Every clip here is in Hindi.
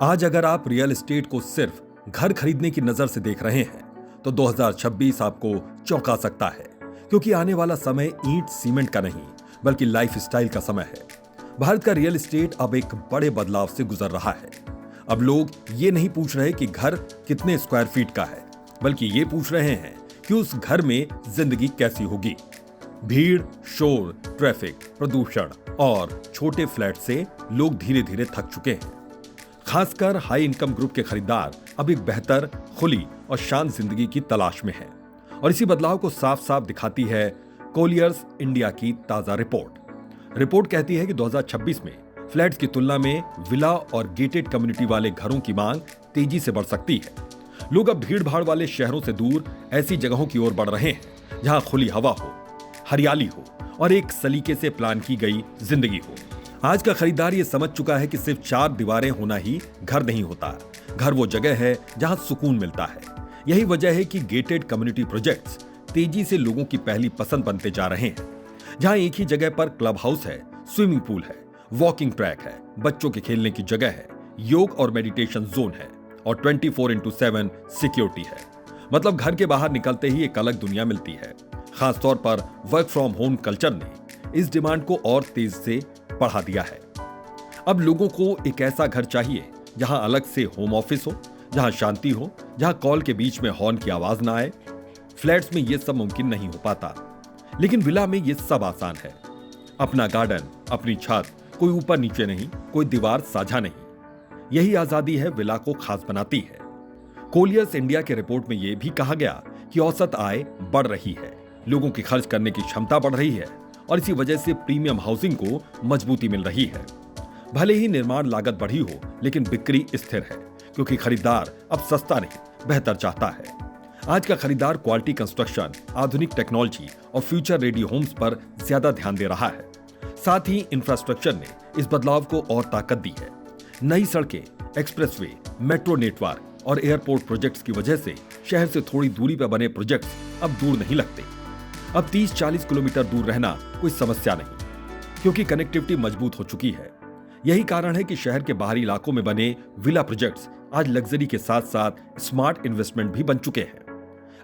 आज अगर आप रियल एस्टेट को सिर्फ घर खरीदने की नजर से देख रहे हैं तो 2026 आपको चौंका सकता है, क्योंकि आने वाला समय ईंट सीमेंट का नहीं बल्कि लाइफ स्टाइल का समय है। भारत का रियल एस्टेट अब एक बड़े बदलाव से गुजर रहा है। अब लोग ये नहीं पूछ रहे कि घर कितने स्क्वायर फीट का है, बल्कि ये पूछ रहे हैं कि उस घर में जिंदगी कैसी होगी। भीड़, शोर, ट्रैफिक, प्रदूषण और छोटे फ्लैट से लोग धीरे धीरे थक चुके हैं। खासकर हाई इनकम ग्रुप के खरीदार अब एक बेहतर, खुली और शांत जिंदगी की तलाश में हैं। और इसी बदलाव को साफ साफ दिखाती है कोलियर्स इंडिया की ताजा रिपोर्ट कहती है कि 2026 में फ्लैट्स की तुलना में विला और गेटेड कम्युनिटी वाले घरों की मांग तेजी से बढ़ सकती है। लोग अब भीड़ भाड़ वाले शहरों से दूर ऐसी जगहों की ओर बढ़ रहे हैं जहां खुली हवा हो, हरियाली हो और एक सलीके से प्लान की गई जिंदगी हो। आज का खरीदार ये समझ चुका है कि सिर्फ 4 दीवारें होना ही घर नहीं होता। घर वो जगह है जहां सुकून मिलता है। यही वजह है कि गेटेड कम्युनिटी प्रोजेक्ट्स तेजी से लोगों की पहली पसंद बनते जा रहे हैं, जहां एक ही जगह पर क्लब हाउस है, स्विमिंग पूल है, वॉकिंग ट्रैक है, बच्चों के खेलने की जगह है, योग और मेडिटेशन जोन है और 24/7 सिक्योरिटी है। मतलब घर के बाहर निकलते ही एक अलग दुनिया मिलती है। खासतौर पर वर्क फ्रॉम होम कल्चर ने इस डिमांड को और तेज से बढ़ा दिया है। अब लोगों को एक ऐसा घर चाहिए जहां अलग से होम ऑफिस हो, जहां शांति हो, जहां कॉल के बीच में हॉर्न की आवाज ना आए। फ्लैट्स में यह सब मुमकिन नहीं हो पाता, लेकिन विला में यह सब आसान है। अपना गार्डन, अपनी छत, कोई ऊपर नीचे नहीं, कोई दीवार साझा नहीं। यही आजादी है विला को खास बनाती है। कोलियर्स इंडिया के रिपोर्ट में यह भी कहा गया कि औसत आय बढ़ रही है, लोगों की खर्च करने की क्षमता बढ़ रही है और इसी वजह से प्रीमियम हाउसिंग को मजबूती मिल रही है। भले ही निर्माण लागत बढ़ी हो, लेकिन बिक्री स्थिर है, क्योंकि खरीदार अब सस्ता नहीं, बेहतर चाहता है। आज का खरीदार क्वालिटी कंस्ट्रक्शन, आधुनिक टेक्नोलॉजी और फ्यूचर रेडी होम्स पर ज्यादा ध्यान दे रहा है। साथ ही इंफ्रास्ट्रक्चर ने इस बदलाव को और ताकत दी है। नई सड़कें, एक्सप्रेसवे, मेट्रो नेटवर्क और एयरपोर्ट प्रोजेक्ट्स की वजह से शहर से थोड़ी दूरी पर बने प्रोजेक्ट्स अब दूर नहीं लगते। अब 30-40 किलोमीटर दूर रहना कोई समस्या नहीं, क्योंकि कनेक्टिविटी मजबूत हो चुकी है। यही कारण है कि शहर के बाहरी इलाकों में बने विला प्रोजेक्ट्स आज लग्जरी के साथ साथ स्मार्ट इन्वेस्टमेंट भी बन चुके हैं।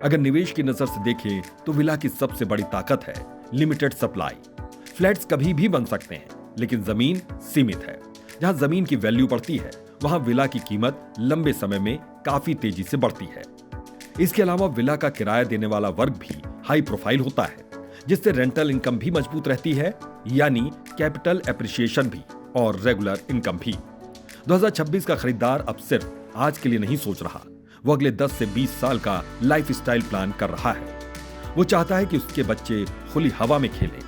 अगर निवेश की नजर से देखें तो विला की सबसे बड़ी ताकत है लिमिटेड सप्लाई। फ्लैट्स कभी भी बन सकते हैं, लेकिन जमीन सीमित है। जहां जमीन की वैल्यू बढ़ती है, वहां विला की कीमत लंबे समय में काफी तेजी से बढ़ती है। इसके अलावा विला का किराया देने वाला वर्ग भी हाई प्रोफाइल होता है, जिससे रेंटल इनकम भी मजबूत रहती है, यानी कैपिटल एप्रिसिएशन भी और रेगुलर इनकम भी। 2026 का खरीदार अब सिर्फ आज के लिए नहीं सोच रहा, वो अगले 10 से 20 साल का लाइफस्टाइल प्लान कर रहा है। वो चाहता है कि उसके बच्चे खुली हवा में खेलें,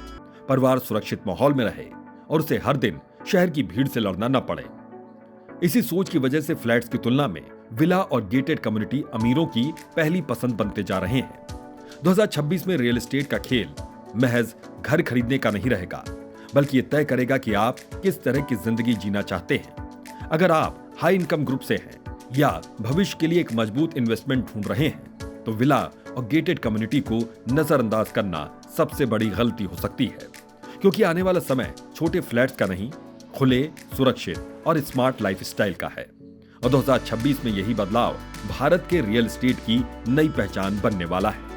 परिवार सुरक्षित माहौल में रहे और उसे हर दिन शहर की भीड़ से लड़ना न पड़े। इसी सोच की वजह से फ्लैट्स की तुलना में विला और गेटेड कम्युनिटी अमीरों की पहली पसंद बनते जा रहे हैं। 2026 में रियल एस्टेट का खेल महज घर खरीदने का नहीं रहेगा, बल्कि ये तय करेगा कि आप किस तरह की जिंदगी जीना चाहते हैं। अगर आप हाई इनकम ग्रुप से हैं या भविष्य के लिए एक मजबूत इन्वेस्टमेंट ढूंढ रहे हैं, तो विला और गेटेड कम्युनिटी को नजरअंदाज करना सबसे बड़ी गलती हो सकती है, क्योंकि आने वाला समय छोटे फ्लैट्स का नहीं, खुले, सुरक्षित और स्मार्ट लाइफस्टाइल का है। और 2026 में यही बदलाव भारत के रियल एस्टेट की नई पहचान बनने वाला है।